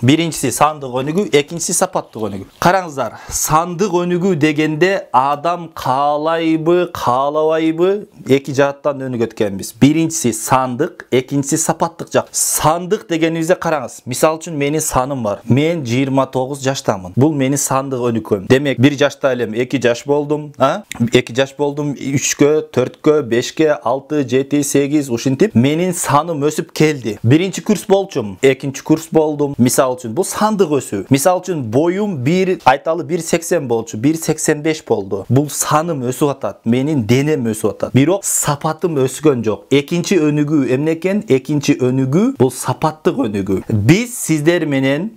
Birincisi sandık önügü, ikincisi sapattık önügü. Karаңыздар, sandık önügü degende adam kaalayбы, kaalабайбы эки жааттан өнүгүп өткөнбүз. Birincisi sandık, ikincisi sapattık жак. Sandık дегенибизде караңыз. Мисалы үчүн менин саным бар. Мен 29 жаштамын. Бул менин сандык өнүкөм. Демек 1 жашта элем 2 жаш болдум, 2 жаш болдум 3кө, 4кө, 5кө, 6, 7, 8 ушинтип менин саным өсүп келди. Биринчи курс болчум, экинчи курс болдум. Мисалы үчүн бул сандык өсүү. Мисалы үчүн боюм 1 айталы 1.80 болчу, 1.85 болду. Бул саным өсүп атат, менин денем өсүп атат. Бирок сапатым өскөн жок. Экинчи өнүгүү эмне экен? Экинчи өнүгүү бул сапаттык өнүгүү. Биз сиздер менен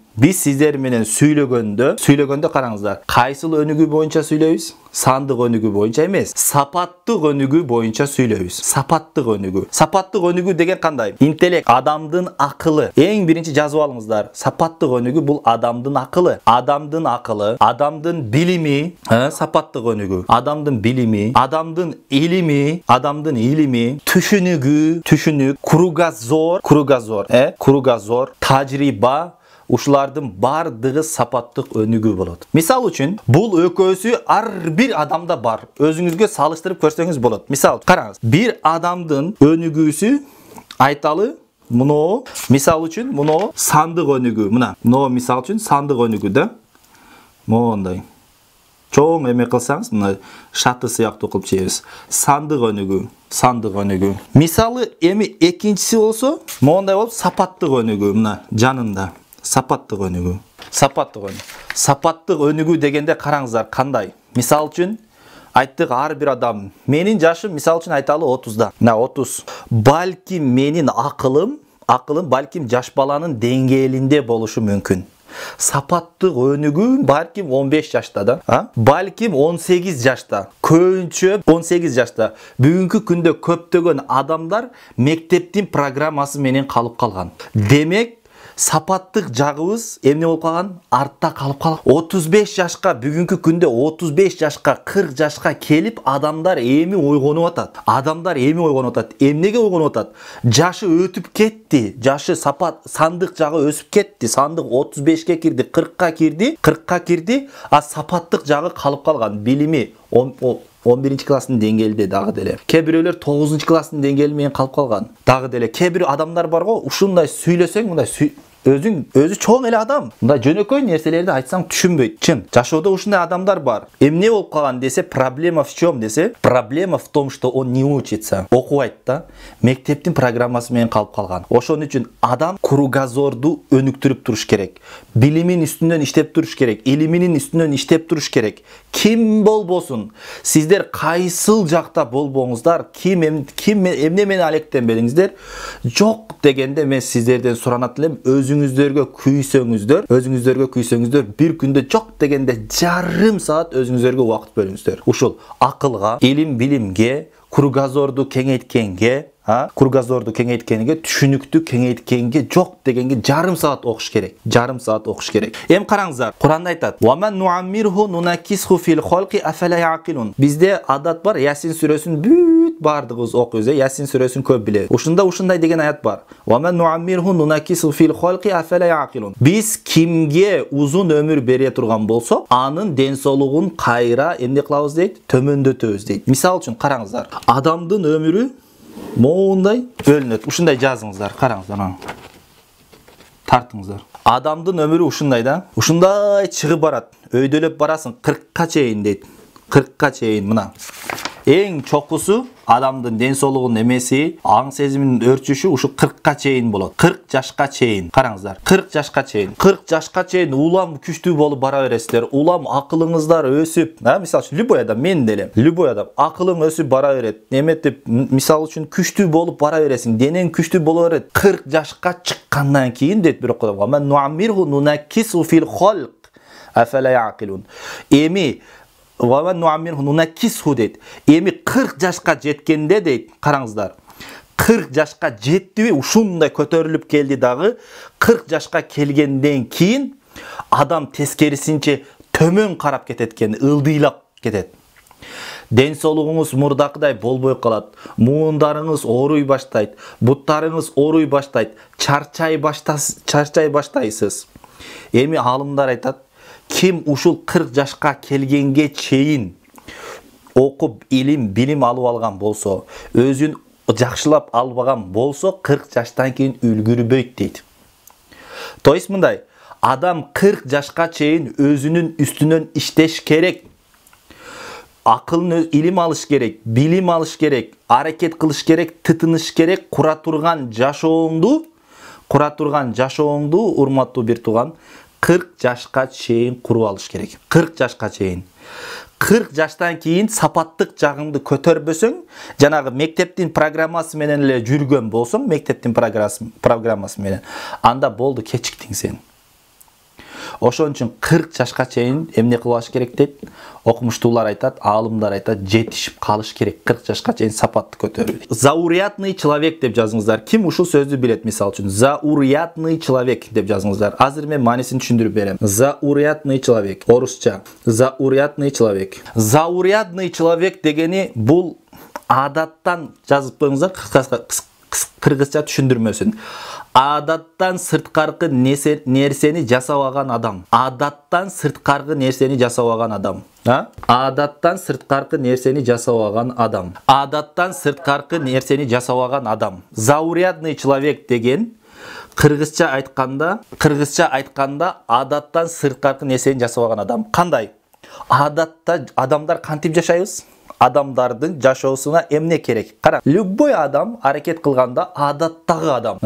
сүйлөгөндө караңыздар. Кайсыл өнүгүү боюнча сүйлөйбүз? Сандык өнүгүү боюнча эмес, сапаттык өнүгүү боюнча сүйлөйбүз. Сапаттык өнүгүү. Сапаттык өнүгүү деген кандай? Интеллект, адамдын акылы. Эң биринчи жазып алыңыздар. Сапаттык өнүгүү бул адамдын акылы. Адамдын акылы, адамдын билими, сапаттык өнүгүү. Адамдын билими, адамдын илими, түшүнүк, кругозор, тажрыйба, ушулардын бардыгы сапаттык өнүгүү болот. Мисал үчүн, бул экөөсү ар бир адамда бар. Өзүңүзгө салыштырып көрсөңүз болот. Мисал, караңыз, бир адамдын өнүгүүсү айталы муну, мисал үчүн, муну сандык өнүгүү. Мына, муну мисал үчүн сандык өнүгүү да. Мондай. Чоң эме кылсаңыз, мына шаты сыяктуу кылып чейбиз. Сандык өнүгүү. Мисалы, эми экинчиси болсо, мондай болуп сапаттык өнүгүү. Мына жанында. Сапаттык өнүгүү дегенде караңыздар кандай? Мисал үчүн айттык ар бир адам. Менин жашым мисал үчүн айталы 30да. Мына 30. Балким менин акылым балким жаш баланын деңгээлинде болушу мүмкүн. Сапаттык өнүгүү балким 15 жашта да, балким 18 жашта. Көбүнчө 18 жашта. Бүгүнкү күндө көптөгөн адамдар мектептин программасы менен калып калган. Демек сапаттык жагыбыз эмне болуп калган? Артта калып калган. 35 жашка, бүгүнкү күндө 35 жашка, 40 жашка келип адамдар эми ойгонуп атат. Эмнеге ойгонуп атат? Жашы өтүп кетти. Жашы сандык жагы өсүп кетти. Сандык 35ке кирди, 40ка кирди, а сапаттык жагы калып калган. Билими 11 класстын деңгээлинде дагы деле. Кээ бирөөлөр 9 класстын деңгээли менен калып калган. Дагы деле. Кээ бир адамдар бар го, ушундай сүйлөсөң, мындай өзү чоң эле адам. Мындай жөнөкөй нерселерди айтсаң түшүнбөйт. Чын. Жашоодо ушундай адамдар бар. Эмне болуп калган десе, проблема в чём десе, проблема в том, что он не учится. Окубайт да. Мектептин программасы менен калып калган. Ошон үчүн адам кругозорду өнүктүрүп туруш керек. Билимин үстүнөн иштеп туруш керек. Илиминин үстүнөн иштеп туруш керек. Ким болбосун, сиздер кайсыл жакта болбоңуздар, ким эмне менен алектенбедиңиздер, жок дегенде мен сиздерден суранат элем, өзүңүздөргө күйсөңүздөр, бир күндө жок дегенде жарым саат өзүңүздөргө убакыт бөлүңүздөр. Ушул акылга, илим билимге, кругозорду кеңейткенге, түшүнүктү кеңейткенге, жок дегенге жарым саат окуш керек. Эми караңыздар, Куранда айтат: "Ва ман нуаммирху нунакисху фил халқи афала яқилун." Бизде адат бар, Ясин сүрөсүн бүт бардыгыбыз окуйбуз, Ясин сүрөсүн көп билебиз. Ушундай деген аят бар. "Ва ман нуаммирху нунакисху фил халқи афала яқилун." Биз кимге узун өмүр бере турган болсок, анын ден соолугун кайра эмне кылабыз дейт? Төмөндөтөбүз дейт. Мисал үчүн караңыздар, адамдын өмүрү моундай бөлүнөт. Ушундай жазыңыздар, караңыздар. Тартыңыздар. Адамдын өмүрү ушундай да. Ушундай чыгып барат. Өйдөлөп барасың 40ка чейин дейт. 40ка чейин мына. Эң чокусу адамдын ден соолугунун эмеси, аң сезиминин өрчүшү ушу 40ка чейин болот. 40 жашка чейин. Караңыздар. 40 жашка чейин. 40 жашка чейин улам күчтүү болуп бара бересиздер. Улам акылыңыздар өсүп, мисалы үчүн любой адам, мен деле, любой адам акылың өсүп бара берет. Эметип, мисалы үчүн күчтүү болуп бара бересиң, денең күчтүү боло берет. 40 жашка чыккандан кийин дейт бирок Кудай: "Ва нуаммирху нунакису фил халq афала яқилун." Эми Эми 40 жашка жеткенде дейт, караңыздар. 40 жашка жеттиби, ушундай көтөрүлүп келди дагы. 40 жашка келгенден кийин адам тескерисинче төмөн карап кетет экен, ылдыйлап кетет. Ден соолугуңуз мурдакыдай болбой калат. Муундарыңыз ооруй баштайт, буттарыңыз ооруй баштайт, чарчай баштайсыз. Эми алымдар айтат, ким ушул 40 жашка келгенге чейин окуп билим алып алган болсо, өзүн жакшылап албаган болсо, 40 жаштан кийин үлгүрбөйт дейт. То есть мындай, адам 40 жашка чейин өзүнүн үстүнөн иштеш керек. Акылын илим алыш керек, билим алыш керек, аракет кылыш керек, тытыныш керек, кура турган жашооңду, урматтуу бир тууган, 40 жашка чейин куруп алыш керек. 40 жашка чейин. 40 жаштан кийин сапаттык жагыңды көтөрбөсөң, жанагы мектептин программасы менен эле жүргөн болсоң, мектептин программасы менен, анда болду, кечиктиң сен. Ошон үчүн 40 жашка чейин эмне кылыш керек дейт? Окумуштуулар айтат, аалымдар айтат, жетишип калыш керек. 40 жашка чейин сапатты көтөрүү. Заурядный человек деп жазыңыздар. Ким ушул сөздү билет, мисалы үчүн? Заурядный человек деп жазыңыздар. Азыр мен маанисин түшүндүрүп берем. Заурядный человек. Орусча. Заурядный человек. Заурядный человек дегени бул адаттан жазып коюңуздар, кыргызча түшүндүрмөсүн. Адаттан сырткаркы нерсени жасабаган адам. Адаттан сырткаркы нерсени жасабаган адам. Адаттан сырткаркы нерсени жасабаган адам. Адаттан сырткаркы нерсени жасабаган адам. Заурядный человек деген кыргызча айтканда адаттан сырткаркы нерсени жасабаган адам. Кандай? Адатта адамдар кантип жашайбыз? Адамдардын жашоосуна эмне керек? Кара, любой адам аракет кылганда адаттагы адам,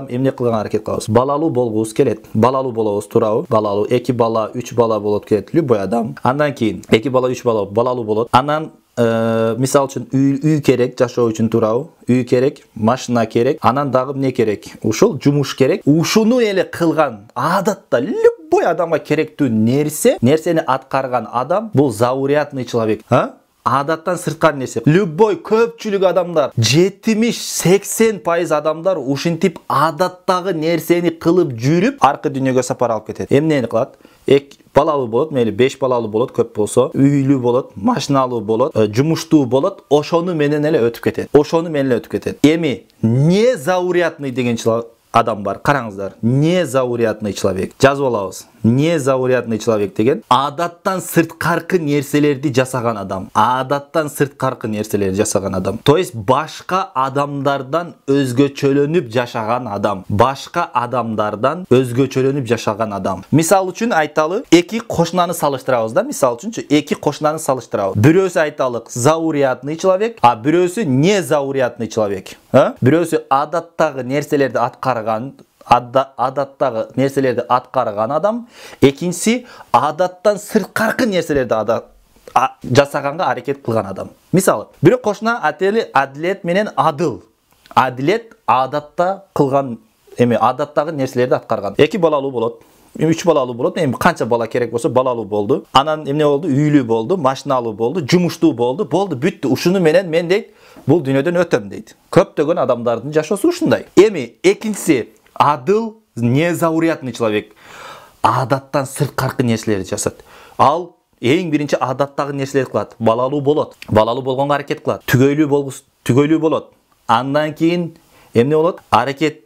эмне кылган аракет кылабыз? Балалуу болгубуз келет. Балалуу болобуз, туурабы? Балалуу 2 бала, 3 бала болот келет любой адам. Андан кийин 2 бала, 3 бала балалуу болот. Анан мисалы үчүн үй керек, жашоо үчүн, туурабы? Үй керек, машина керек, анан дагы эмне керек? Ушул жумуш керек. Ушуну эле кылган адатта любой адамга керектүү нерсени аткарган адам бул заурядный человек. Адаттан сырткары нерсе. Любой көпчүлүк адамдар, 70-80% адамдар ушинтип адаттагы нерсени кылып жүрүп, аркы дүйнөгө сапар алып кетет. Эмнени кылат? Балалуу болот, мейли 5 балалуу болот, көп болсо, үйлүү болот, машиналуу болот, жумуштуу болот, ошону менен эле өтүп кетет. Эми не заурядный деген адам бар. Караңыздар. Незаурядный человек. Жазып алабыз. Незаурядный человек деген адаттан сырткаркы нерселерди жасаган адам. Адаттан сырткаркы нерселерди жасаган адам. То есть башка адамдардан өзгөчөлөнүп жашаган адам. Мисалы үчүн айталы, эки кошунаны салыштырабыз да. Мисалы үчүн эки кошунаны салыштырабыз. Бирөөсү айталык заурядный человек, а бирөөсү незаурядный человек. Бирөөсү адаттагы нерселерди аткарган адам, экинчиси адаттан сырткаркы нерселерди жасаганга аракет кылган адам. Мисалы, бирөө кошуна адилет менен адыл. Адилет адатта кылган адаттагы нерселерди аткарган. 2 балалуу болот, 3 балалуу болот, канча бала керек болсо балалуу болду. Анан эмне болду? Үйлүү болду, машиналуу болду, жумуштуу болду, бүттү. Ушуну менен мен дейт, бул дүйнөдөн өтөм дейт. Көптөгөн адамдардын жашоосу ушундай. Эми экинчиси адыл, незаурядный человек. Адаттан сырткаркы нерселерди жасат. Ал эң биринчи адаттагы нерселерди кылат. Балалуу болот. Балалуу болгонго аракет кылат. Түгөйлүү болот. Андан кийин эмне болот? Аракет